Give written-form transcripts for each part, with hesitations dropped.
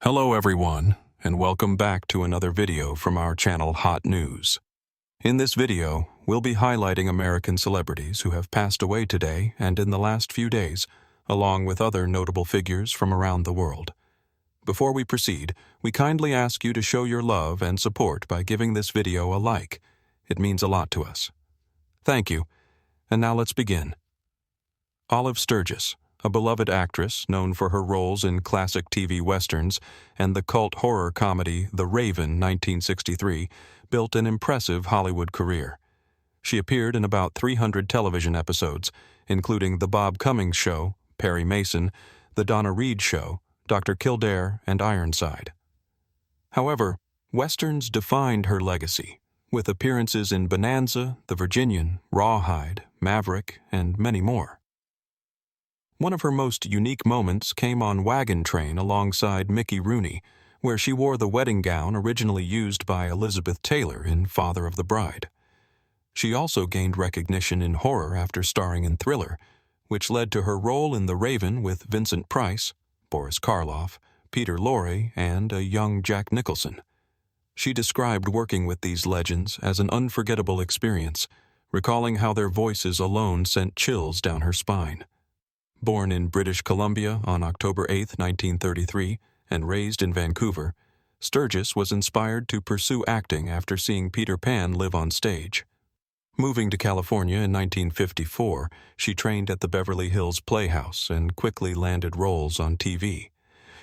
Hello everyone, and welcome back to another video from our channel Hot News. In this video, we'll be highlighting American celebrities who have passed away today and in the last few days, along with other notable figures from around the world. Before we proceed, we kindly ask you to show your love and support by giving this video a like. It means a lot to us. Thank you, and now let's begin. Olive Sturgis, a beloved actress known for her roles in classic TV westerns and the cult horror comedy The Raven 1963, built an impressive Hollywood career. She appeared in about 300 television episodes, including The Bob Cummings Show, Perry Mason, The Donna Reed Show, Dr. Kildare, and Ironside. However, westerns defined her legacy, with appearances in Bonanza, The Virginian, Rawhide, Maverick, and many more. One of her most unique moments came on Wagon Train alongside Mickey Rooney, where she wore the wedding gown originally used by Elizabeth Taylor in Father of the Bride. She also gained recognition in horror after starring in Thriller, which led to her role in The Raven with Vincent Price, Boris Karloff, Peter Lorre, and a young Jack Nicholson. She described working with these legends as an unforgettable experience, recalling how their voices alone sent chills down her spine. Born in British Columbia on October 8, 1933, and raised in Vancouver, Sturgis was inspired to pursue acting after seeing Peter Pan live on stage. Moving to California in 1954, she trained at the Beverly Hills Playhouse and quickly landed roles on TV.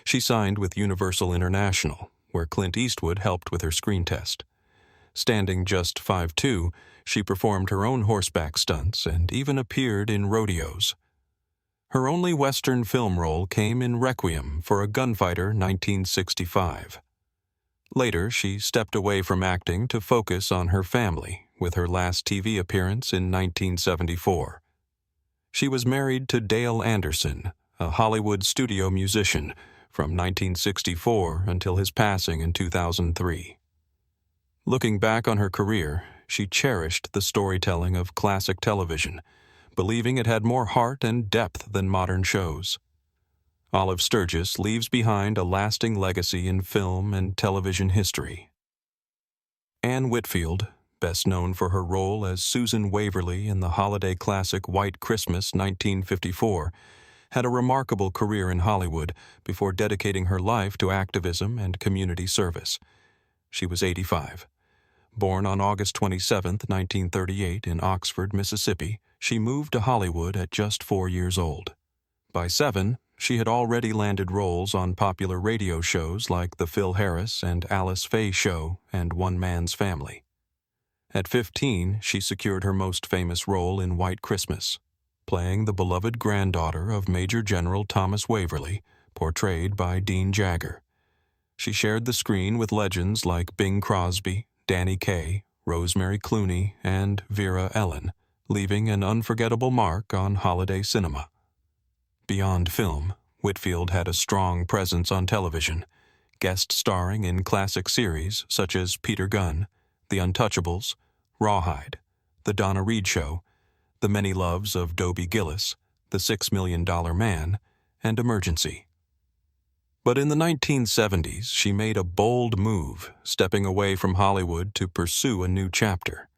She signed with Universal International, where Clint Eastwood helped with her screen test. Standing just 5'2", she performed her own horseback stunts and even appeared in rodeos. Her only Western film role came in Requiem for a Gunfighter 1965. Later, she stepped away from acting to focus on her family, with her last TV appearance in 1974. She was married to Dale Anderson, a Hollywood studio musician, from 1964 until his passing in 2003. Looking back on her career, she cherished the storytelling of classic television, believing it had more heart and depth than modern shows. Olive Sturgis leaves behind a lasting legacy in film and television history. Anne Whitfield, best known for her role as Susan Waverly in the holiday classic White Christmas 1954, had a remarkable career in Hollywood before dedicating her life to activism and community service. She was 85. Born on August 27, 1938 in Oxford, Mississippi, she moved to Hollywood at just 4 years old. By 7, she had already landed roles on popular radio shows like The Phil Harris and Alice Faye Show and One Man's Family. At 15, she secured her most famous role in White Christmas, playing the beloved granddaughter of Major General Thomas Waverly, portrayed by Dean Jagger. She shared the screen with legends like Bing Crosby, Danny Kaye, Rosemary Clooney, and Vera Ellen, leaving an unforgettable mark on holiday cinema. Beyond film, Whitfield had a strong presence on television, guest starring in classic series such as Peter Gunn, The Untouchables, Rawhide, The Donna Reed Show, The Many Loves of Dobie Gillis, The $6 Million Man, and Emergency. But in the 1970s, she made a bold move, stepping away from Hollywood to pursue a new chapter.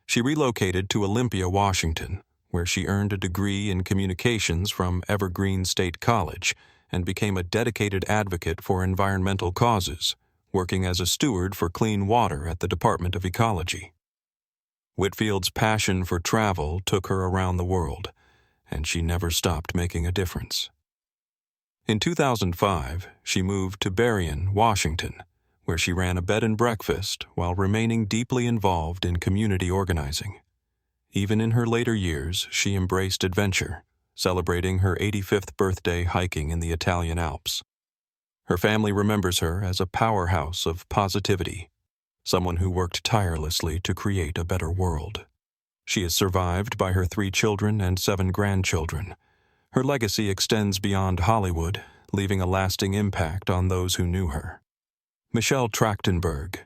She relocated to Olympia, Washington, where she earned a degree in communications from Evergreen State College and became a dedicated advocate for environmental causes, working as a steward for clean water at the Department of Ecology. Whitfield's passion for travel took her around the world, and she never stopped making a difference. In 2005, she moved to Berrien, Washington, where she ran a bed and breakfast while remaining deeply involved in community organizing. Even in her later years, she embraced adventure, celebrating her 85th birthday hiking in the Italian Alps. Her family remembers her as a powerhouse of positivity, someone who worked tirelessly to create a better world. She is survived by her 3 children and 7 grandchildren. Her legacy extends beyond Hollywood, leaving a lasting impact on those who knew her. Michelle Trachtenberg,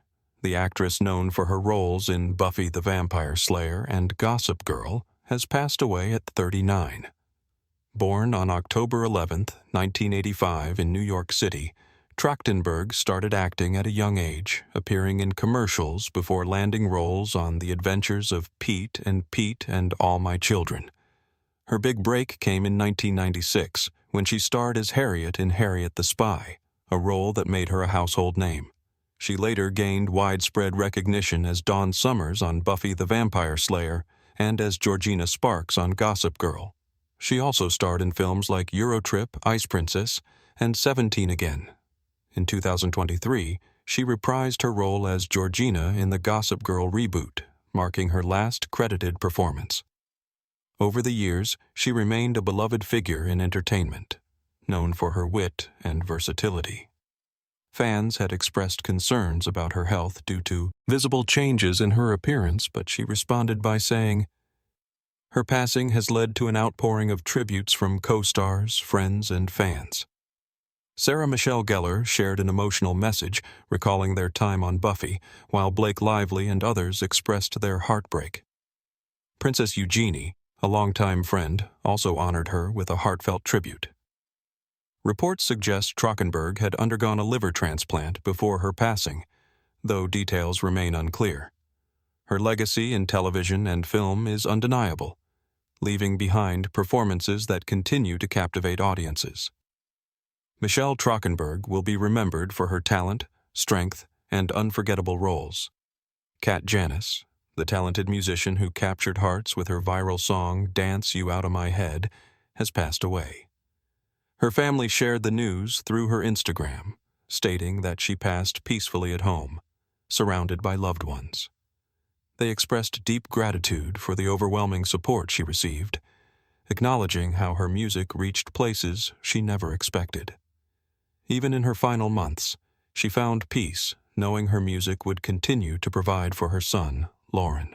the actress known for her roles in Buffy the Vampire Slayer and Gossip Girl, has passed away at 39. Born on October 11, 1985 in New York City, Trachtenberg started acting at a young age, appearing in commercials before landing roles on The Adventures of Pete and All My Children. Her big break came in 1996 when she starred as Harriet in Harriet the Spy, a role that made her a household name. She later gained widespread recognition as Dawn Summers on Buffy the Vampire Slayer and as Georgina Sparks on Gossip Girl. She also starred in films like Eurotrip, Ice Princess, and 17 Again. In 2023, she reprised her role as Georgina in the Gossip Girl reboot, marking her last credited performance. Over the years, she remained a beloved figure in entertainment, known for her wit and versatility. Fans had expressed concerns about her health due to visible changes in her appearance, but she responded by saying, "Her passing has led to an outpouring of tributes from co-stars, friends, and fans." Sarah Michelle Gellar shared an emotional message recalling their time on Buffy, while Blake Lively and others expressed their heartbreak. Princess Eugenie, a longtime friend, also honored her with a heartfelt tribute. Reports suggest Trachtenberg had undergone a liver transplant before her passing, though details remain unclear. Her legacy in television and film is undeniable, leaving behind performances that continue to captivate audiences. Michelle Trachtenberg will be remembered for her talent, strength, and unforgettable roles. Kat Janis, the talented musician who captured hearts with her viral song Dance You Out of My Head, has passed away. Her family shared the news through her Instagram, stating that she passed peacefully at home, surrounded by loved ones. They expressed deep gratitude for the overwhelming support she received, acknowledging how her music reached places she never expected. Even in her final months, she found peace knowing her music would continue to provide for her son, Lauren.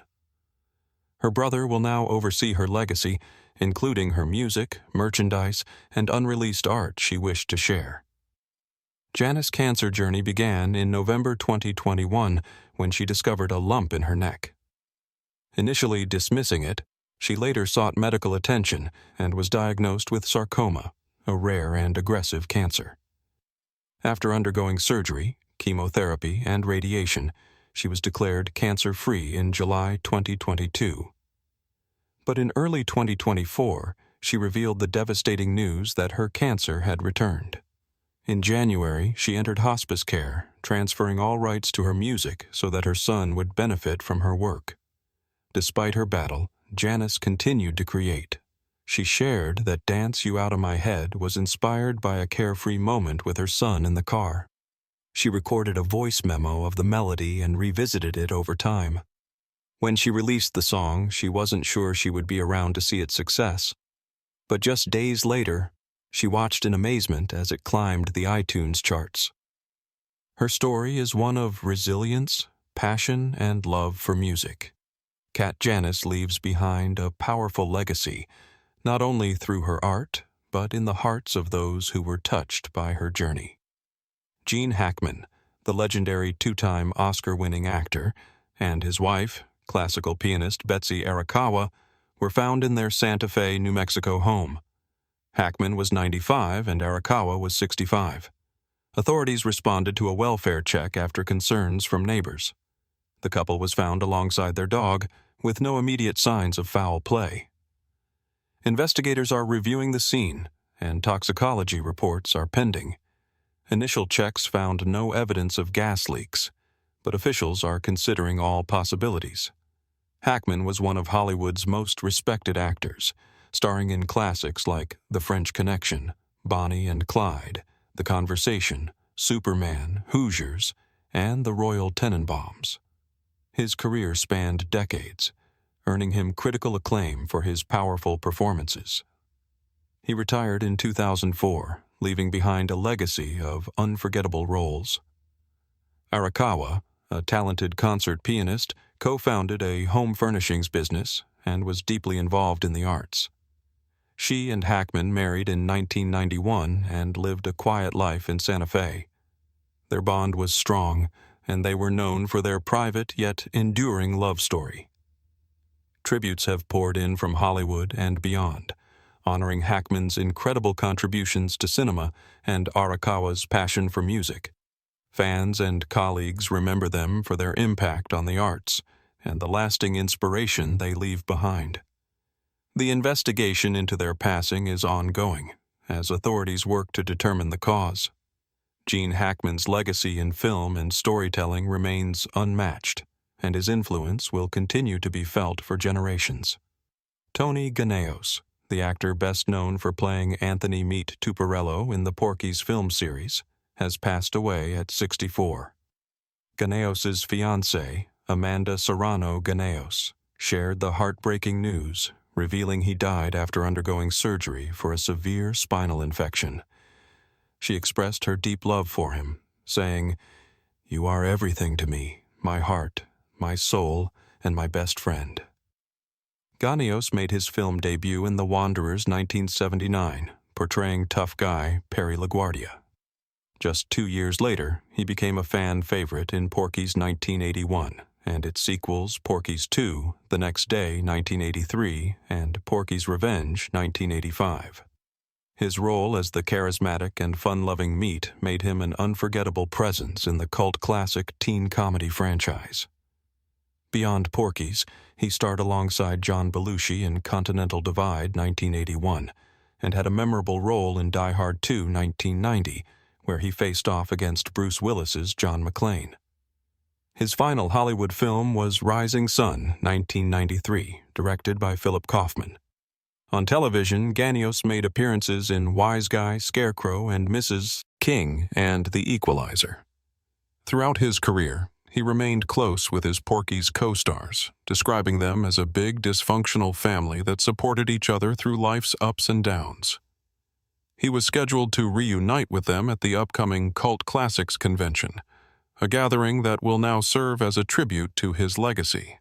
Her brother will now oversee her legacy, including her music, merchandise, and unreleased art she wished to share. Janis' cancer journey began in November 2021 when she discovered a lump in her neck. Initially dismissing it, she later sought medical attention and was diagnosed with sarcoma, a rare and aggressive cancer. After undergoing surgery, chemotherapy, and radiation, she was declared cancer-free in July 2022. But in early 2024, she revealed the devastating news that her cancer had returned. In January, she entered hospice care, transferring all rights to her music so that her son would benefit from her work. Despite her battle, Janis continued to create. She shared that Dance You Out of My Head was inspired by a carefree moment with her son in the car. She recorded a voice memo of the melody and revisited it over time. When she released the song, she wasn't sure she would be around to see its success. But just days later, she watched in amazement as it climbed the iTunes charts. Her story is one of resilience, passion, and love for music. Kat Janis leaves behind a powerful legacy, not only through her art, but in the hearts of those who were touched by her journey. Gene Hackman, the legendary two-time Oscar-winning actor, and his wife, classical pianist Betsy Arakawa, were found in their Santa Fe, New Mexico home. Hackman was 95 and Arakawa was 65. Authorities responded to a welfare check after concerns from neighbors. The couple was found alongside their dog, with no immediate signs of foul play. Investigators are reviewing the scene, and toxicology reports are pending. Initial checks found no evidence of gas leaks, but officials are considering all possibilities. Hackman was one of Hollywood's most respected actors, starring in classics like The French Connection, Bonnie and Clyde, The Conversation, Superman, Hoosiers, and The Royal Tenenbaums. His career spanned decades, earning him critical acclaim for his powerful performances. He retired in 2004, leaving behind a legacy of unforgettable roles. Arakawa, a talented concert pianist, co-founded a home furnishings business and was deeply involved in the arts. She and Hackman married in 1991 and lived a quiet life in Santa Fe. Their bond was strong, and they were known for their private yet enduring love story. Tributes have poured in from Hollywood and beyond, honoring Hackman's incredible contributions to cinema and Arakawa's passion for music. Fans and colleagues remember them for their impact on the arts and the lasting inspiration they leave behind. The investigation into their passing is ongoing, as authorities work to determine the cause. Gene Hackman's legacy in film and storytelling remains unmatched, and his influence will continue to be felt for generations. Tony Ganeos, the actor best known for playing Anthony Meat Tuparello in the Porky's film series, has passed away at 64. Ganeos's fiancée, Amanda Serrano Ganeos, shared the heartbreaking news, revealing he died after undergoing surgery for a severe spinal infection. She expressed her deep love for him, saying, "You are everything to me, my heart, my soul, and my best friend." Ganeos made his film debut in The Wanderers 1979, portraying tough guy Perry LaGuardia. Just 2 years later, he became a fan favorite in Porky's 1981, and its sequels Porky's 2, The Next Day 1983, and Porky's Revenge 1985. His role as the charismatic and fun-loving Meat made him an unforgettable presence in the cult classic teen comedy franchise. Beyond Porky's, he starred alongside John Belushi in Continental Divide 1981, and had a memorable role in Die Hard 2 1990, where he faced off against Bruce Willis's John McClane. His final Hollywood film was Rising Sun 1993, directed by Philip Kaufman. On television, Ganeos made appearances in Wise Guy, Scarecrow, and Mrs. King and The Equalizer. Throughout his career, he remained close with his Porky's co-stars, describing them as a big, dysfunctional family that supported each other through life's ups and downs. He was scheduled to reunite with them at the upcoming Cult Classics Convention, a gathering that will now serve as a tribute to his legacy.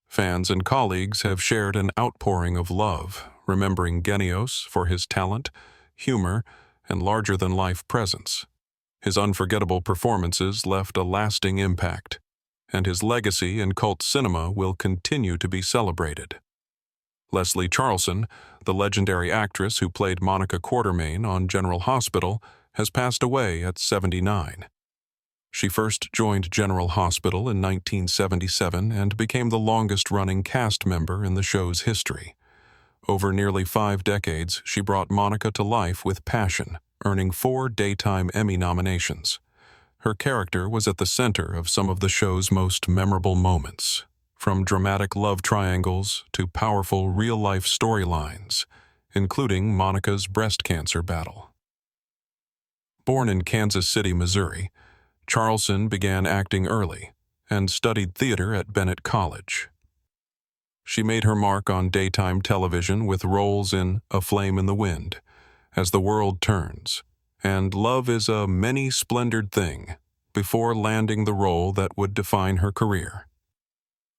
Fans and colleagues have shared an outpouring of love, remembering Ganeos for his talent, humor, and larger-than-life presence. His unforgettable performances left a lasting impact, and his legacy in cult cinema will continue to be celebrated. Leslie Charleson, the legendary actress who played Monica Quartermain on General Hospital, has passed away at 79. She first joined General Hospital in 1977 and became the longest-running cast member in the show's history. Over nearly 5 decades, she brought Monica to life with passion, earning 4 Daytime Emmy nominations. Her character was at the center of some of the show's most memorable moments, from dramatic love triangles to powerful real-life storylines, including Monica's breast cancer battle. Born in Kansas City, Missouri, Charleson began acting early and studied theater at Bennett College. She made her mark on daytime television with roles in A Flame in the Wind, As the World Turns, and Love is a Many-Splendored Thing, before landing the role that would define her career.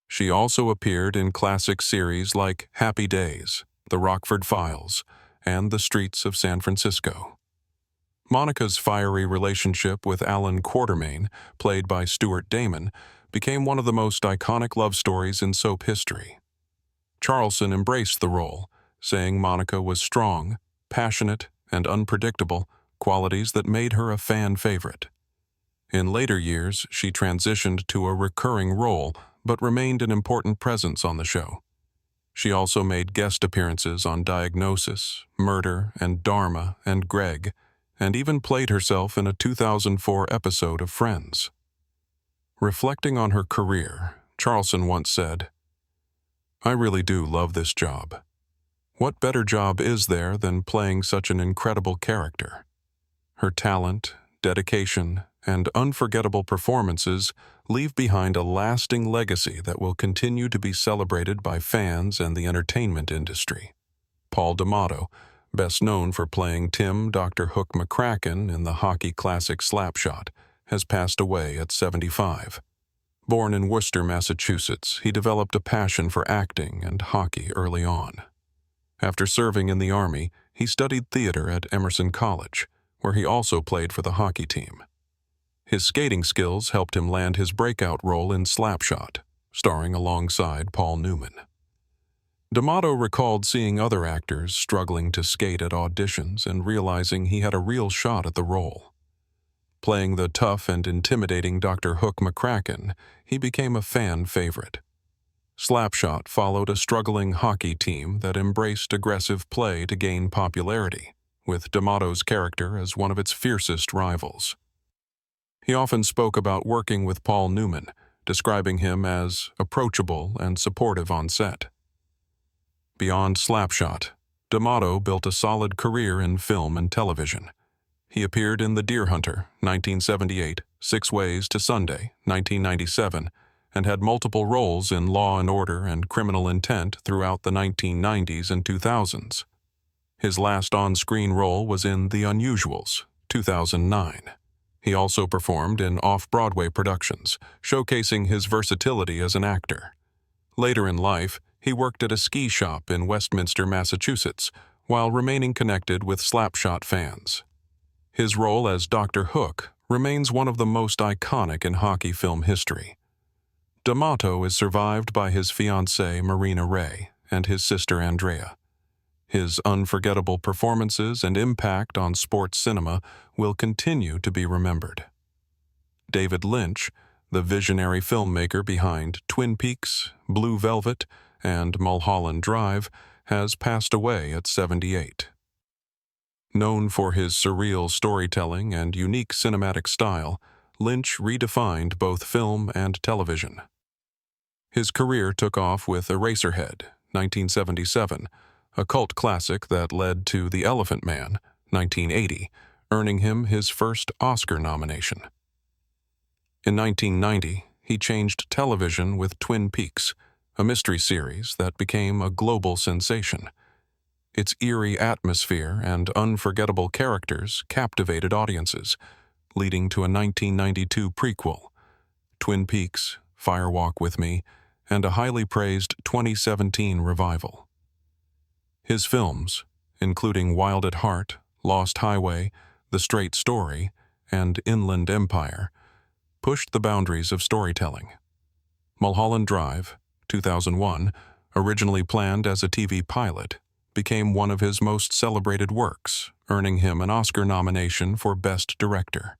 She also appeared in classic series like Happy Days, The Rockford Files, and The Streets of San Francisco. Monica's fiery relationship with Alan Quartermain, played by Stuart Damon, became one of the most iconic love stories in soap history. Charleson embraced the role, saying Monica was strong, passionate, and unpredictable, qualities that made her a fan favorite. In later years, she transitioned to a recurring role, but remained an important presence on the show. She also made guest appearances on Diagnosis, Murder, and Dharma and Greg, and even played herself in a 2004 episode of Friends. Reflecting on her career, Charleson once said, "I really do love this job. What better job is there than playing such an incredible character? Her talent, dedication, and unforgettable performances leave behind a lasting legacy that will continue to be celebrated by fans and the entertainment industry." Paul D'Amato, best known for playing Tim Dr. Hook McCracken in the hockey classic Slapshot, has passed away at 75. Born in Worcester, Massachusetts, he developed a passion for acting and hockey early on. After serving in the Army, he studied theater at Emerson College, where he also played for the hockey team. His skating skills helped him land his breakout role in Slapshot, starring alongside Paul Newman. D'Amato recalled seeing other actors struggling to skate at auditions and realizing he had a real shot at the role. Playing the tough and intimidating Dr. Hook McCracken, he became a fan favorite. Slapshot followed a struggling hockey team that embraced aggressive play to gain popularity, with D'Amato's character as one of its fiercest rivals. He often spoke about working with Paul Newman, describing him as approachable and supportive on set. Beyond Slapshot, D'Amato built a solid career in film and television. He appeared in The Deer Hunter, 1978, Six Ways to Sunday, 1997, and had multiple roles in Law and Order and Criminal Intent throughout the 1990s and 2000s. His last on-screen role was in The Unusuals, 2009. He also performed in off-Broadway productions, showcasing his versatility as an actor. Later in life, he worked at a ski shop in Westminster, Massachusetts, while remaining connected with Slapshot fans. His role as Dr. Hook remains one of the most iconic in hockey film history. D'Amato is survived by his fiancée Marina Ray and his sister Andrea. His unforgettable performances and impact on sports cinema will continue to be remembered. David Lynch, the visionary filmmaker behind Twin Peaks, Blue Velvet, and Mulholland Drive, has passed away at 78. Known for his surreal storytelling and unique cinematic style, Lynch redefined both film and television. His career took off with Eraserhead, 1977, a cult classic that led to The Elephant Man, 1980, earning him his first Oscar nomination. In 1990, he changed television with Twin Peaks, a mystery series that became a global sensation. Its eerie atmosphere and unforgettable characters captivated audiences, leading to a 1992 prequel, Twin Peaks, Fire Walk with Me, and a highly praised 2017 revival. His films, including Wild at Heart, Lost Highway, The Straight Story, and Inland Empire, pushed the boundaries of storytelling. Mulholland Drive, 2001, originally planned as a TV pilot, became one of his most celebrated works, earning him an Oscar nomination for Best Director.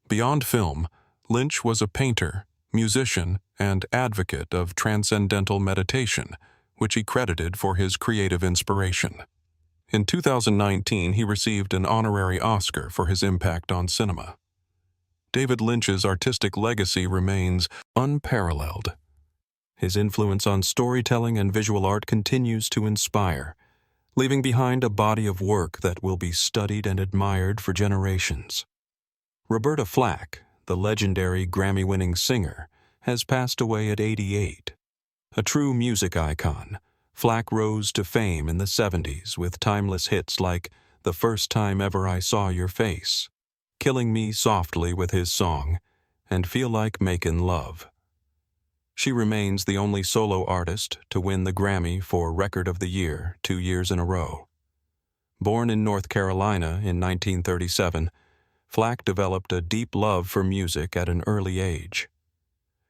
Beyond film, Lynch was a painter, musician, and advocate of transcendental meditation, which he credited for his creative inspiration. In 2019, he received an honorary Oscar for his impact on cinema. David Lynch's artistic legacy remains unparalleled. His influence on storytelling and visual art continues to inspire, leaving behind a body of work that will be studied and admired for generations. Roberta Flack, the legendary Grammy-winning singer, has passed away at 88. A true music icon, Flack rose to fame in the 70s with timeless hits like The First Time Ever I Saw Your Face, Killing Me Softly with his song, and Feel Like Makin' Love. She remains the only solo artist to win the Grammy for Record of the Year 2 years in a row. Born in North Carolina in 1937, Flack developed a deep love for music at an early age.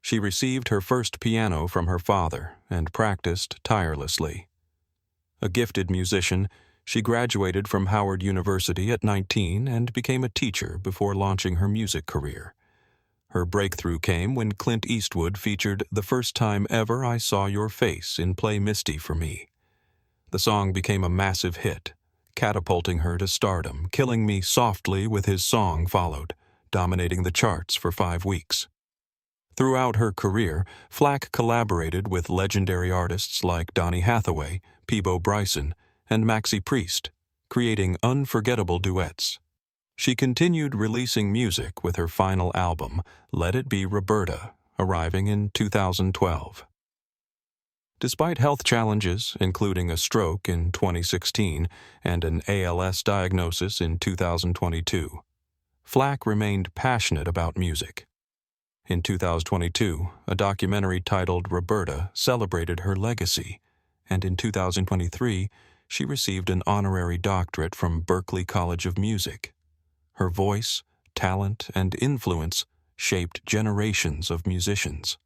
She received her first piano from her father and practiced tirelessly. A gifted musician, she graduated from Howard University at 19 and became a teacher before launching her music career. Her breakthrough came when Clint Eastwood featured The First Time Ever I Saw Your Face in Play Misty for Me. The song became a massive hit, catapulting her to stardom. Killing Me Softly with his song followed, dominating the charts for 5 weeks. Throughout her career, Flack collaborated with legendary artists like Donny Hathaway, Peabo Bryson, and Maxi Priest, creating unforgettable duets. She continued releasing music with her final album, Let It Be Roberta, arriving in 2012. Despite health challenges, including a stroke in 2016 and an ALS diagnosis in 2022, Flack remained passionate about music. In 2022, a documentary titled Roberta celebrated her legacy, and in 2023, she received an honorary doctorate from Berklee College of Music. Her voice, talent, and influence shaped generations of musicians.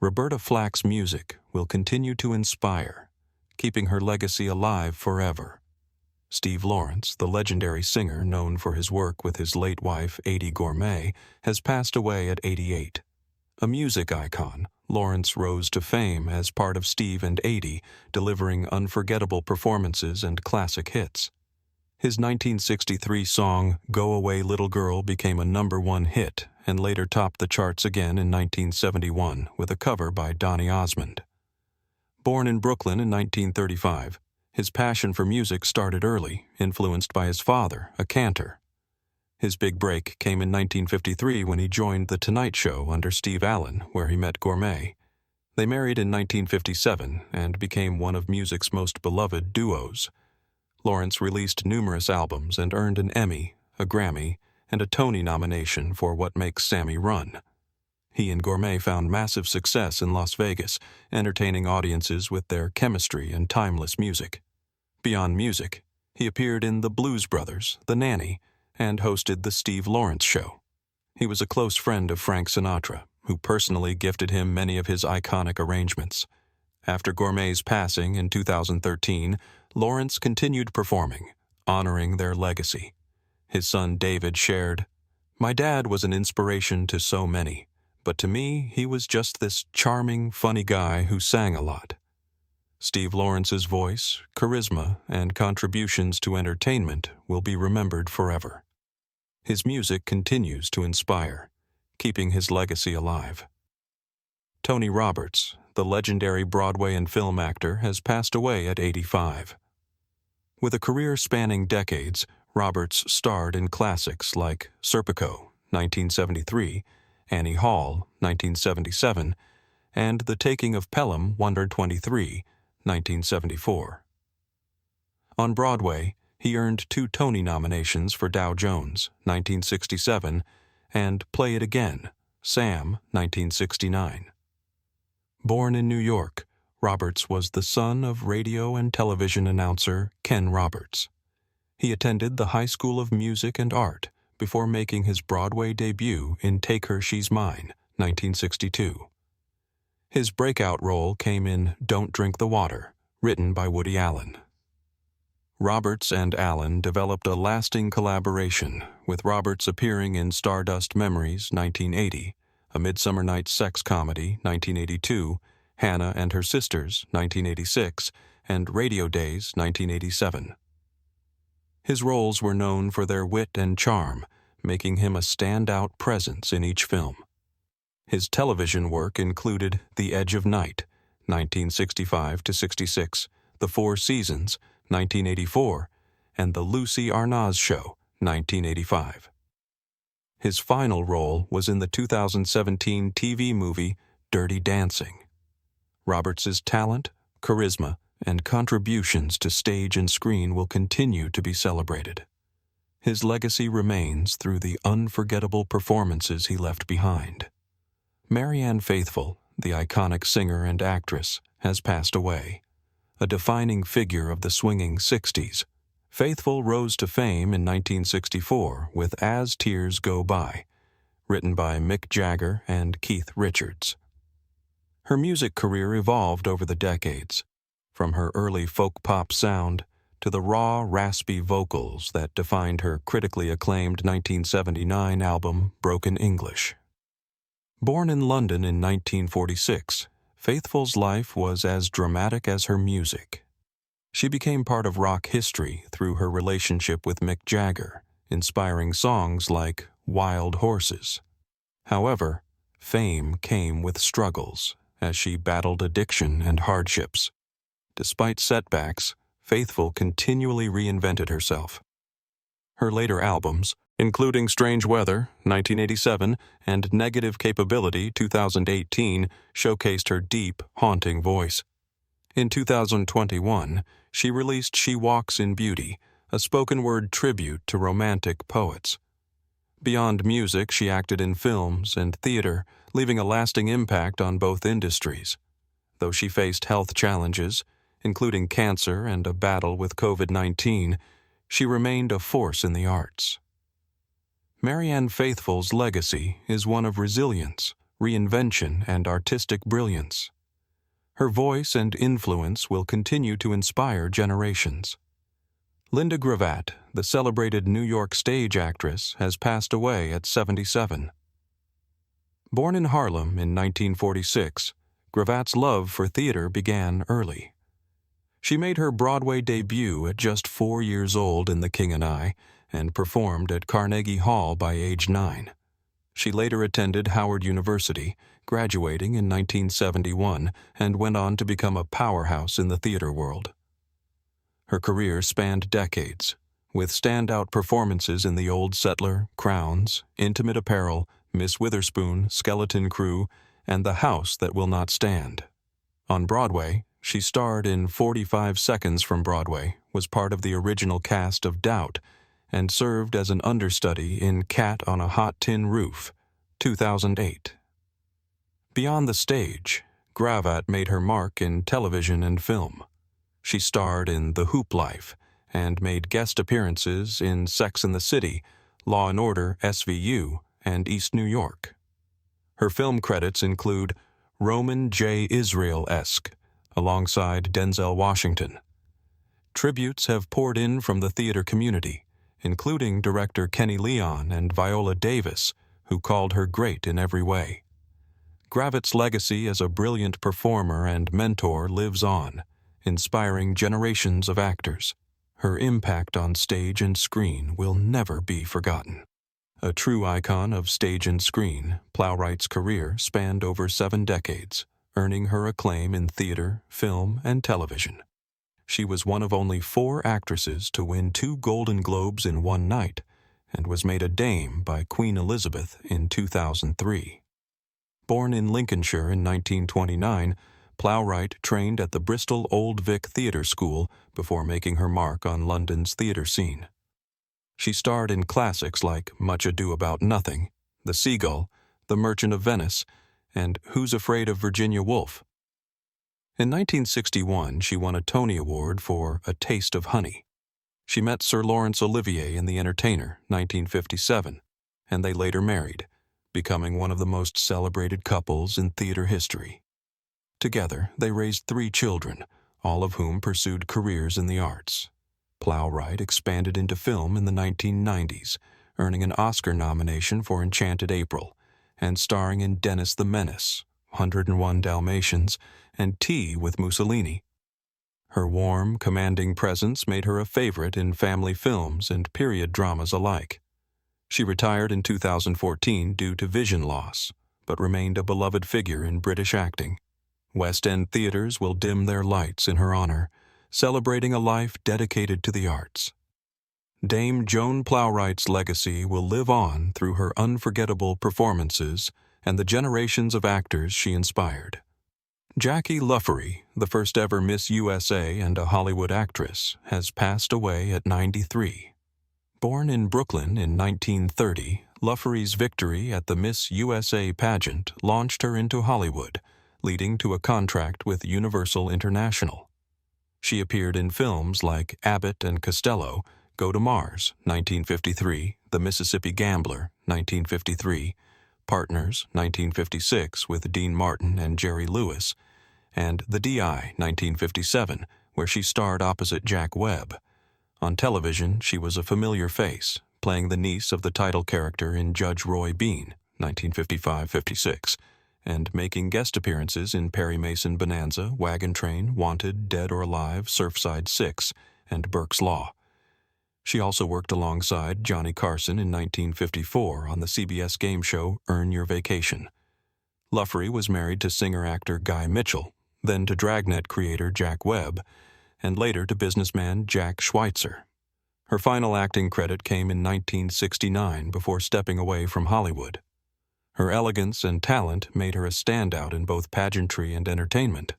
Roberta Flack's music will continue to inspire, keeping her legacy alive forever. Steve Lawrence, the legendary singer known for his work with his late wife, Eydie Gormé, has passed away at 88. A music icon, Lawrence rose to fame as part of Steve and Eydie, delivering unforgettable performances and classic hits. His 1963 song, Go Away Little Girl, became a #1 hit and later topped the charts again in 1971 with a cover by Donny Osmond. Born in Brooklyn in 1935, his passion for music started early, influenced by his father, a cantor. His big break came in 1953 when he joined The Tonight Show under Steve Allen, where he met Gormé. They married in 1957 and became one of music's most beloved duos. Lawrence released numerous albums and earned an Emmy, a Grammy, and a Tony nomination for What Makes Sammy Run. He and Gormé found massive success in Las Vegas, entertaining audiences with their chemistry and timeless music. Beyond music, he appeared in The Blues Brothers, The Nanny, and hosted The Steve Lawrence Show. He was a close friend of Frank Sinatra, who personally gifted him many of his iconic arrangements. After Gormé's passing in 2013, Lawrence continued performing, honoring their legacy. His son David shared, "My dad was an inspiration to so many, but to me, he was just this charming, funny guy who sang a lot." Steve Lawrence's voice, charisma, and contributions to entertainment will be remembered forever. His music continues to inspire, keeping his legacy alive. Tony Roberts, the legendary Broadway and film actor, has passed away at 85. With a career spanning decades, Roberts starred in classics like Serpico, 1973, Annie Hall, 1977, and The Taking of Pelham 123, 1974. On Broadway, he earned 2 Tony nominations for Dow Jones, 1967, and Play It Again, Sam, 1969. Born in New York, Roberts was the son of radio and television announcer Ken Roberts. He attended the High School of Music and Art before making his Broadway debut in Take Her, She's Mine, 1962. His breakout role came in Don't Drink the Water, written by Woody Allen. Roberts and Allen developed a lasting collaboration, with Roberts appearing in Stardust Memories, 1980, A Midsummer Night's Sex Comedy, 1982, Hannah and Her Sisters, 1986, and Radio Days, 1987. His roles were known for their wit and charm, making him a standout presence in each film. His television work included The Edge of Night, 1965-66, The Four Seasons, 1984, and The Lucy Arnaz Show, 1985. His final role was in the 2017 TV movie Dirty Dancing. Roberts's talent, charisma, and contributions to stage and screen will continue to be celebrated. His legacy remains through the unforgettable performances he left behind. Marianne Faithfull, the iconic singer and actress, has passed away. A defining figure of the swinging 60s, Faithfull rose to fame in 1964 with As Tears Go By, written by Mick Jagger and Keith Richards. Her music career evolved over the decades, from her early folk-pop sound to the raw, raspy vocals that defined her critically acclaimed 1979 album Broken English. Born in London in 1946, Faithfull's life was as dramatic as her music. She became part of rock history through her relationship with Mick Jagger, inspiring songs like Wild Horses. However, fame came with struggles as she battled addiction and hardships. Despite setbacks, Faithfull continually reinvented herself. Her later albums, including Strange Weather, 1987, and Negative Capability, 2018, showcased her deep, haunting voice. In 2021, she released She Walks in Beauty, a spoken-word tribute to romantic poets. Beyond music, she acted in films and theater, leaving a lasting impact on both industries. Though she faced health challenges, including cancer and a battle with COVID-19, she remained a force in the arts. Marianne Faithfull's legacy is one of resilience, reinvention, and artistic brilliance. Her voice and influence will continue to inspire generations. Linda Gravatt, the celebrated New York stage actress, has passed away at 77. Born in Harlem in 1946, Gravatt's love for theater began early. She made her Broadway debut at just 4 years old in The King and I, and performed at Carnegie Hall by age 9. She later attended Howard University, graduating in 1971, and went on to become a powerhouse in the theater world. Her career spanned decades, with standout performances in The Old Settler, Crowns, Intimate Apparel, Miss Witherspoon, Skeleton Crew, and The House That Will Not Stand. On Broadway, she starred in 45 Seconds from Broadway, was part of the original cast of Doubt, and served as an understudy in Cat on a Hot Tin Roof, 2008. Beyond the stage, Gravatt made her mark in television and film. She starred in The Hoop Life and made guest appearances in Sex and the City, Law and Order SVU, and East New York. Her film credits include Roman J. Israel-esque, alongside Denzel Washington. Tributes have poured in from the theater community, including director Kenny Leon and Viola Davis, who called her great in every way. Gravatt's legacy as a brilliant performer and mentor lives on, inspiring generations of actors. Her impact on stage and screen will never be forgotten. A true icon of stage and screen, Plowright's career spanned over 7 decades, earning her acclaim in theater, film, and television. She was one of only 4 actresses to win 2 Golden Globes in one night, and was made a dame by Queen Elizabeth in 2003. Born in Lincolnshire in 1929, Plowright trained at the Bristol Old Vic Theatre School before making her mark on London's theatre scene. She starred in classics like Much Ado About Nothing, The Seagull, The Merchant of Venice, and Who's Afraid of Virginia Woolf? In 1961, she won a Tony Award for A Taste of Honey. She met Sir Laurence Olivier in The Entertainer, 1957, and they later married, becoming one of the most celebrated couples in theater history. Together, they raised 3 children, all of whom pursued careers in the arts. Plowright expanded into film in the 1990s, earning an Oscar nomination for Enchanted April, and starring in Dennis the Menace, 101 Dalmatians, and Tea with Mussolini. Her warm, commanding presence made her a favorite in family films and period dramas alike. She retired in 2014 due to vision loss, but remained a beloved figure in British acting. West End theaters will dim their lights in her honor, celebrating a life dedicated to the arts. Dame Joan Plowright's legacy will live on through her unforgettable performances and the generations of actors she inspired. Jackie Luffery, the first ever Miss USA and a Hollywood actress, has passed away at 93. Born in Brooklyn in 1930, Luffery's victory at the Miss USA pageant launched her into Hollywood, leading to a contract with Universal International. She appeared in films like Abbott and Costello, Go to Mars, 1953, The Mississippi Gambler, 1953, Partners, 1956, with Dean Martin and Jerry Lewis, and The D.I., 1957, where she starred opposite Jack Webb. On television, she was a familiar face, playing the niece of the title character in Judge Roy Bean, 1955-56, and making guest appearances in Perry Mason Bonanza, Wagon Train, Wanted, Dead or Alive, Surfside 6, and Burke's Law. She also worked alongside Johnny Carson in 1954 on the CBS game show Earn Your Vacation. Luffery was married to singer-actor Guy Mitchell, then to Dragnet creator Jack Webb, and later to businessman Jack Schweitzer. Her final acting credit came in 1969 before stepping away from Hollywood. Her elegance and talent made her a standout in both pageantry and entertainment.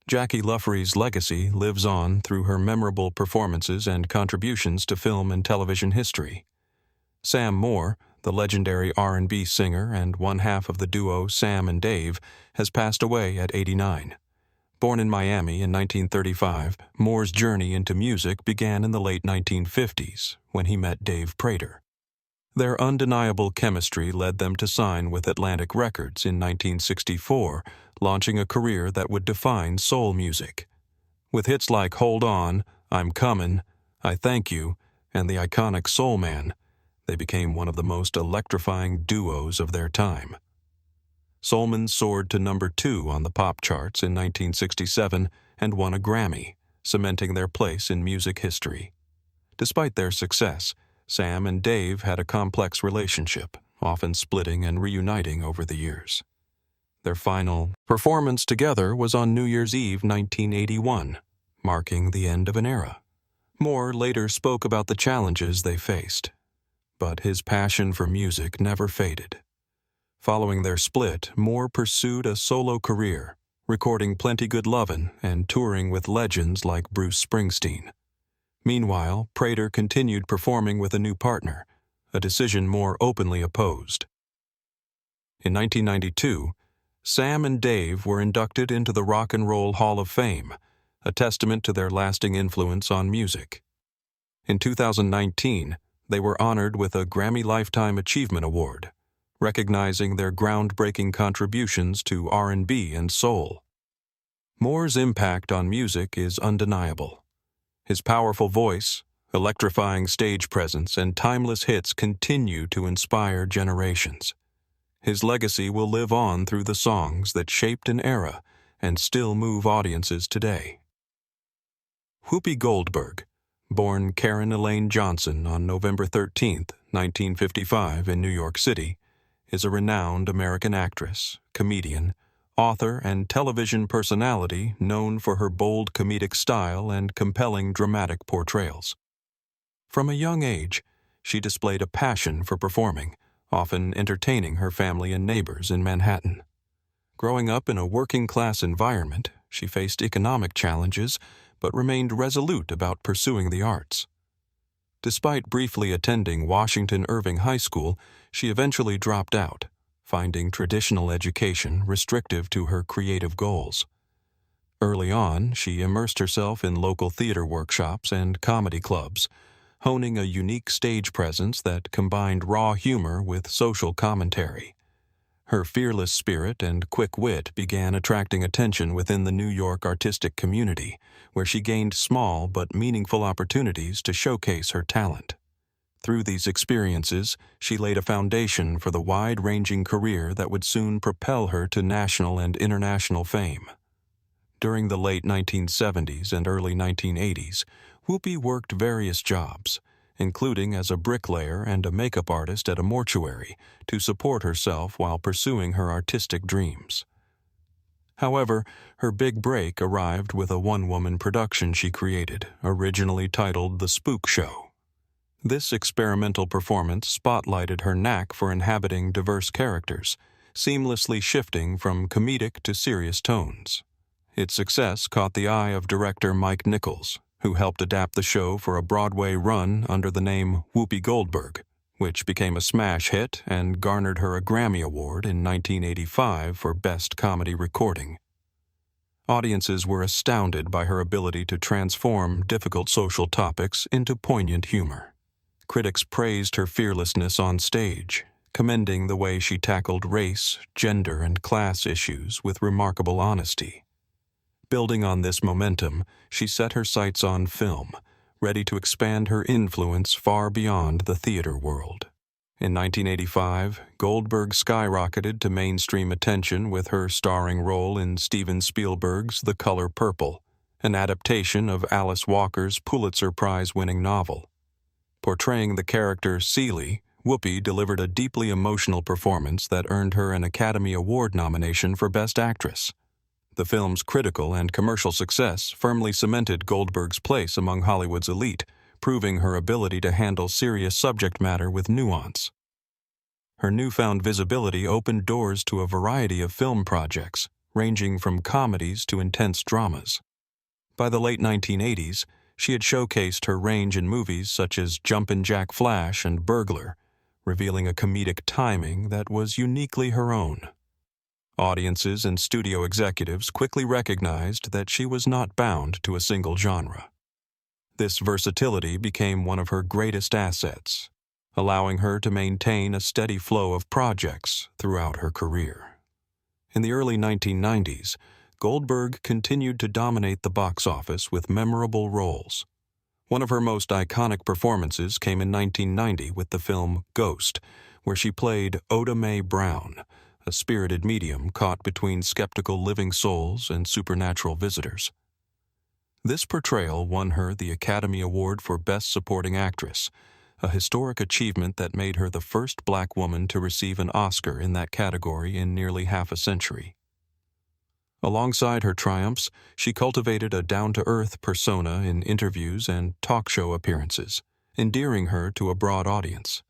Jackie Luffery's legacy lives on through her memorable performances and contributions to film and television history. Sam Moore, the legendary R&B singer and one half of the duo Sam and Dave, has passed away at 89. Born in Miami in 1935, Moore's journey into music began in the late 1950s when he met Dave Prater. Their undeniable chemistry led them to sign with Atlantic Records in 1964, launching a career that would define soul music. With hits like Hold On, I'm Comin', I Thank You, and the iconic Soul Man, they became one of the most electrifying duos of their time. Soulman soared to number 2 on the pop charts in 1967 and won a Grammy, cementing their place in music history. Despite their success, Sam and Dave had a complex relationship, often splitting and reuniting over the years. Their final performance together was on New Year's Eve 1981, marking the end of an era. Moore later spoke about the challenges they faced, but his passion for music never faded. Following their split, Moore pursued a solo career, recording Plenty Good Lovin' and touring with legends like Bruce Springsteen. Meanwhile, Prater continued performing with a new partner, a decision Moore openly opposed. In 1992, Sam and Dave were inducted into the Rock and Roll Hall of Fame, a testament to their lasting influence on music. In 2019, they were honored with a Grammy Lifetime Achievement Award, recognizing their groundbreaking contributions to R&B and soul. Moore's impact on music is undeniable. His powerful voice, electrifying stage presence, and timeless hits continue to inspire generations. His legacy will live on through the songs that shaped an era and still move audiences today. Whoopi Goldberg, born Karen Elaine Johnson on November 13, 1955 in New York City, is a renowned American actress, comedian, author, and television personality known for her bold comedic style and compelling dramatic portrayals. From a young age, she displayed a passion for performing, often entertaining her family and neighbors in Manhattan. Growing up in a working-class environment, she faced economic challenges but remained resolute about pursuing the arts. Despite briefly attending Washington Irving High School, she eventually dropped out, finding traditional education restrictive to her creative goals. Early on, she immersed herself in local theater workshops and comedy clubs, honing a unique stage presence that combined raw humor with social commentary. Her fearless spirit and quick wit began attracting attention within the New York artistic community, where she gained small but meaningful opportunities to showcase her talent. Through these experiences, she laid a foundation for the wide-ranging career that would soon propel her to national and international fame. During the late 1970s and early 1980s, Whoopi worked various jobs, including as a bricklayer and a makeup artist at a mortuary, to support herself while pursuing her artistic dreams. However, her big break arrived with a one-woman production she created, originally titled The Spook Show. This experimental performance spotlighted her knack for inhabiting diverse characters, seamlessly shifting from comedic to serious tones. Its success caught the eye of director Mike Nichols, who helped adapt the show for a Broadway run under the name Whoopi Goldberg, which became a smash hit and garnered her a Grammy Award in 1985 for Best Comedy Recording. Audiences were astounded by her ability to transform difficult social topics into poignant humor. Critics praised her fearlessness on stage, commending the way she tackled race, gender, and class issues with remarkable honesty. Building on this momentum, she set her sights on film, ready to expand her influence far beyond the theater world. In 1985, Goldberg skyrocketed to mainstream attention with her starring role in Steven Spielberg's The Color Purple, an adaptation of Alice Walker's Pulitzer Prize-winning novel. Portraying the character Celie, Whoopi delivered a deeply emotional performance that earned her an Academy Award nomination for Best Actress. The film's critical and commercial success firmly cemented Goldberg's place among Hollywood's elite, proving her ability to handle serious subject matter with nuance. Her newfound visibility opened doors to a variety of film projects, ranging from comedies to intense dramas. By the late 1980s, she had showcased her range in movies such as Jumpin' Jack Flash and Burglar, revealing a comedic timing that was uniquely her own. Audiences and studio executives quickly recognized that she was not bound to a single genre. This versatility became one of her greatest assets, allowing her to maintain a steady flow of projects throughout her career. In the early 1990s, Goldberg continued to dominate the box office with memorable roles. One of her most iconic performances came in 1990 with the film Ghost, where she played Oda Mae Brown, a spirited medium caught between skeptical living souls and supernatural visitors. This portrayal won her the Academy Award for Best Supporting Actress, a historic achievement that made her the first Black woman to receive an Oscar in that category in nearly half a century. Alongside her triumphs, she cultivated a down-to-earth persona in interviews and talk show appearances, endearing her to a broad audience.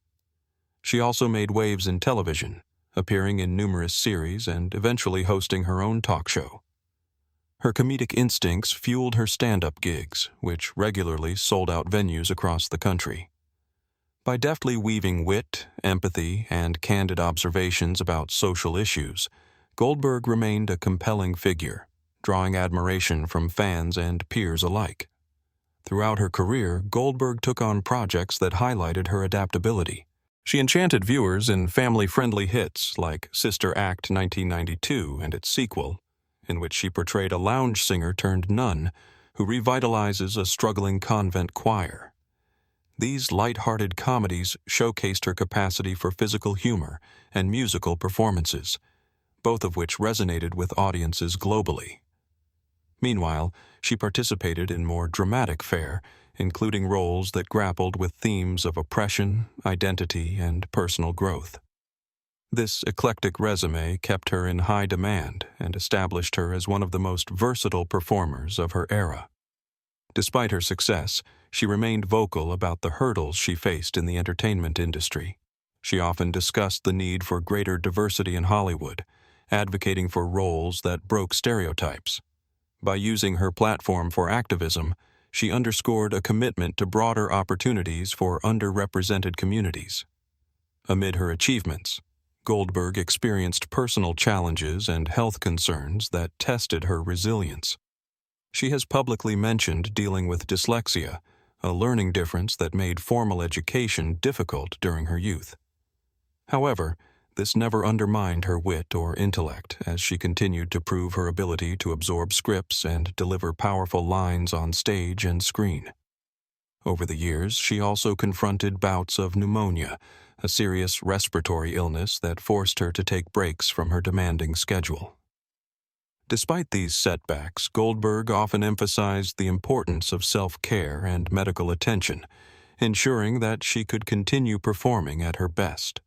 She also made waves in television, appearing in numerous series and eventually hosting her own talk show. Her comedic instincts fueled her stand-up gigs, which regularly sold out venues across the country. By deftly weaving wit, empathy, and candid observations about social issues, Goldberg remained a compelling figure, drawing admiration from fans and peers alike. Throughout her career, Goldberg took on projects that highlighted her adaptability. She enchanted viewers in family-friendly hits like Sister Act 1992 and its sequel, in which she portrayed a lounge singer turned nun who revitalizes a struggling convent choir. These light-hearted comedies showcased her capacity for physical humor and musical performances, both of which resonated with audiences globally. Meanwhile, she participated in more dramatic fare, including roles that grappled with themes of oppression, identity, and personal growth. This eclectic resume kept her in high demand and established her as one of the most versatile performers of her era. Despite her success, she remained vocal about the hurdles she faced in the entertainment industry. She often discussed the need for greater diversity in Hollywood, advocating for roles that broke stereotypes. By using her platform for activism, she underscored a commitment to broader opportunities for underrepresented communities. Amid her achievements, Goldberg experienced personal challenges and health concerns that tested her resilience. She has publicly mentioned dealing with dyslexia, a learning difference that made formal education difficult during her youth. However, this never undermined her wit or intellect as she continued to prove her ability to absorb scripts and deliver powerful lines on stage and screen. Over the years, she also confronted bouts of pneumonia, a serious respiratory illness that forced her to take breaks from her demanding schedule. Despite these setbacks, Goldberg often emphasized the importance of self-care and medical attention, ensuring that she could continue performing at her best.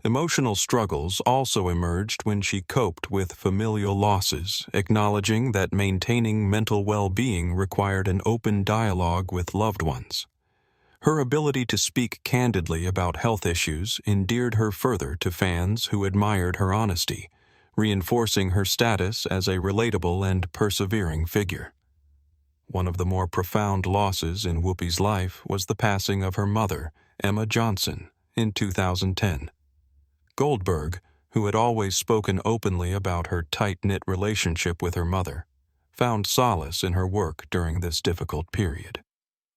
Emotional struggles also emerged when she coped with familial losses, acknowledging that maintaining mental well-being required an open dialogue with loved ones. Her ability to speak candidly about health issues endeared her further to fans who admired her honesty, reinforcing her status as a relatable and persevering figure. One of the more profound losses in Whoopi's life was the passing of her mother, Emma Johnson, in 2010. Goldberg, who had always spoken openly about her tight-knit relationship with her mother, found solace in her work during this difficult period.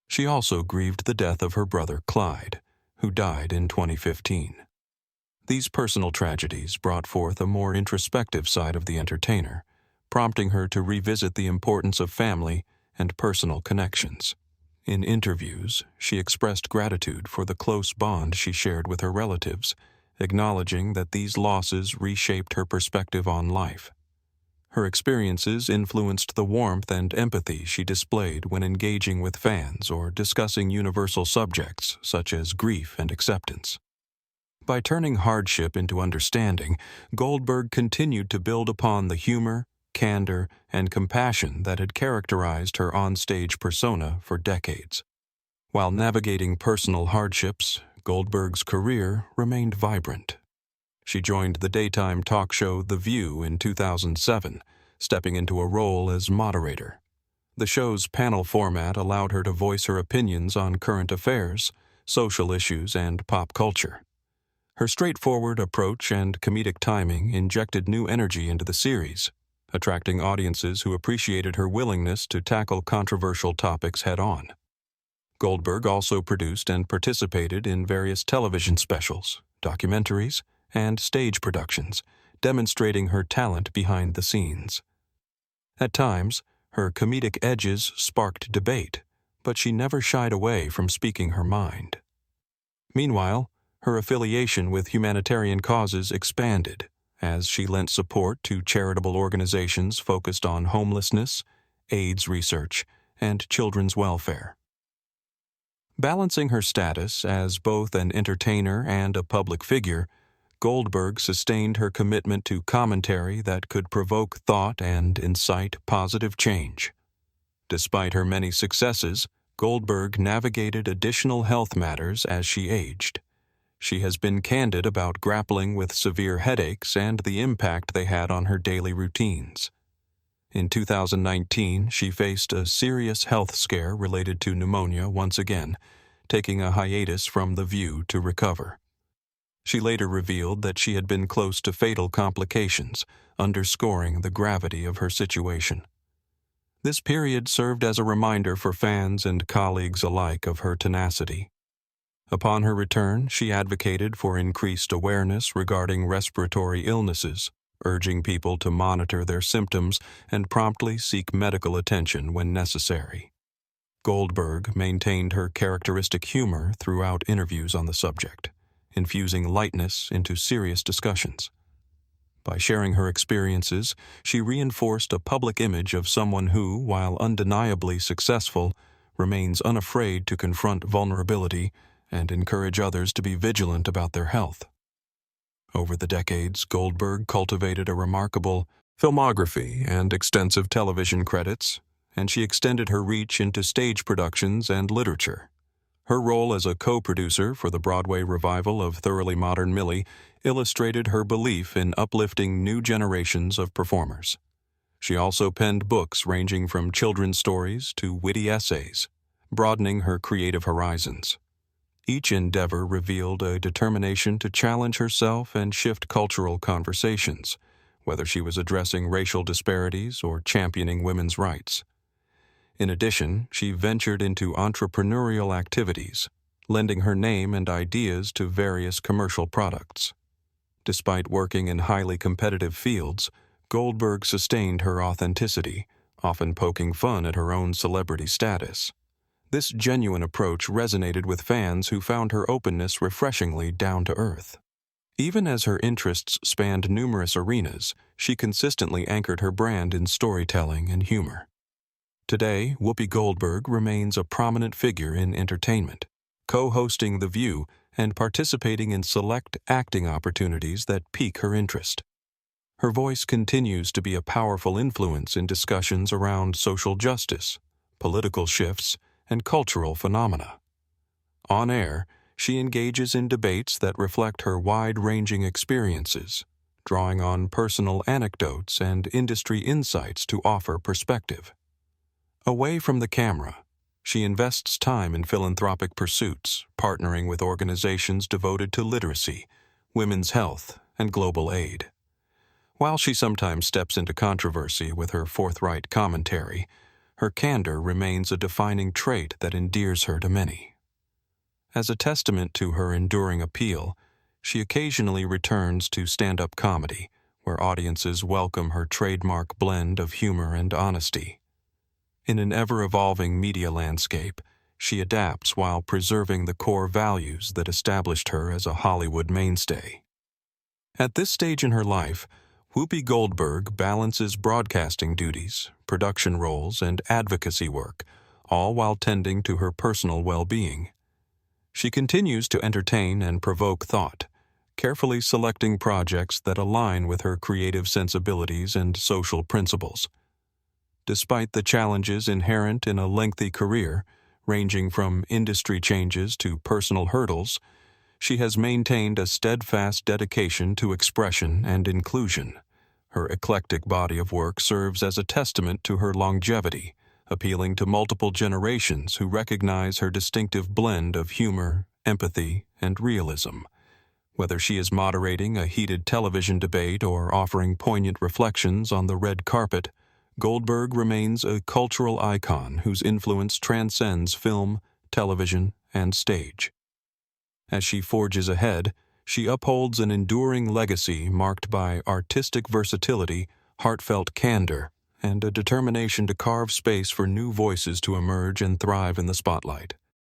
She also grieved the death of her brother Clyde, who died in 2015. These personal tragedies brought forth a more introspective side of the entertainer, prompting her to revisit the importance of family and personal connections. In interviews, she expressed gratitude for the close bond she shared with her relatives, acknowledging that these losses reshaped her perspective on life. Her experiences influenced the warmth and empathy she displayed when engaging with fans or discussing universal subjects such as grief and acceptance. By turning hardship into understanding, Goldberg continued to build upon the humor, candor, and compassion that had characterized her onstage persona for decades. While navigating personal hardships, Goldberg's career remained vibrant. She joined the daytime talk show The View in 2007, stepping into a role as moderator. The show's panel format allowed her to voice her opinions on current affairs, social issues, and pop culture. Her straightforward approach and comedic timing injected new energy into the series, attracting audiences who appreciated her willingness to tackle controversial topics head-on. Goldberg also produced and participated in various television specials, documentaries, and stage productions, demonstrating her talent behind the scenes. At times, her comedic edges sparked debate, but she never shied away from speaking her mind. Meanwhile, her affiliation with humanitarian causes expanded as she lent support to charitable organizations focused on homelessness, AIDS research, and children's welfare. Balancing her status as both an entertainer and a public figure, Goldberg sustained her commitment to commentary that could provoke thought and incite positive change. Despite her many successes, Goldberg navigated additional health matters as she aged. She has been candid about grappling with severe headaches and the impact they had on her daily routines. In 2019, she faced a serious health scare related to pneumonia once again, taking a hiatus from The View to recover. She later revealed that she had been close to fatal complications, underscoring the gravity of her situation. This period served as a reminder for fans and colleagues alike of her tenacity. Upon her return, she advocated for increased awareness regarding respiratory illnesses, urging people to monitor their symptoms and promptly seek medical attention when necessary. Goldberg maintained her characteristic humor throughout interviews on the subject, infusing lightness into serious discussions. By sharing her experiences, she reinforced a public image of someone who, while undeniably successful, remains unafraid to confront vulnerability and encourage others to be vigilant about their health. Over the decades, Goldberg cultivated a remarkable filmography and extensive television credits, and she extended her reach into stage productions and literature. Her role as a co-producer for the Broadway revival of Thoroughly Modern Millie illustrated her belief in uplifting new generations of performers. She also penned books ranging from children's stories to witty essays, broadening her creative horizons. Each endeavor revealed a determination to challenge herself and shift cultural conversations, whether she was addressing racial disparities or championing women's rights. In addition, she ventured into entrepreneurial activities, lending her name and ideas to various commercial products. Despite working in highly competitive fields, Goldberg sustained her authenticity, often poking fun at her own celebrity status. This genuine approach resonated with fans who found her openness refreshingly down-to-earth. Even as her interests spanned numerous arenas, she consistently anchored her brand in storytelling and humor. Today, Whoopi Goldberg remains a prominent figure in entertainment, co-hosting The View and participating in select acting opportunities that pique her interest. Her voice continues to be a powerful influence in discussions around social justice, political shifts, and cultural phenomena. On air, she engages in debates that reflect her wide-ranging experiences, drawing on personal anecdotes and industry insights to offer perspective. Away from the camera, she invests time in philanthropic pursuits, partnering with organizations devoted to literacy, women's health, and global aid. While she sometimes steps into controversy with her forthright commentary, her candor remains a defining trait that endears her to many. As a testament to her enduring appeal, she occasionally returns to stand-up comedy, where audiences welcome her trademark blend of humor and honesty. In an ever-evolving media landscape, she adapts while preserving the core values that established her as a Hollywood mainstay. At this stage in her life, Whoopi Goldberg balances broadcasting duties, production roles, and advocacy work, all while tending to her personal well-being. She continues to entertain and provoke thought, carefully selecting projects that align with her creative sensibilities and social principles. Despite the challenges inherent in a lengthy career, ranging from industry changes to personal hurdles, she has maintained a steadfast dedication to expression and inclusion. Her eclectic body of work serves as a testament to her longevity, appealing to multiple generations who recognize her distinctive blend of humor, empathy, and realism. Whether she is moderating a heated television debate or offering poignant reflections on the red carpet, Goldberg remains a cultural icon whose influence transcends film, television, and stage. As she forges ahead, she upholds an enduring legacy marked by artistic versatility, heartfelt candor, and a determination to carve space for new voices to emerge and thrive in the spotlight.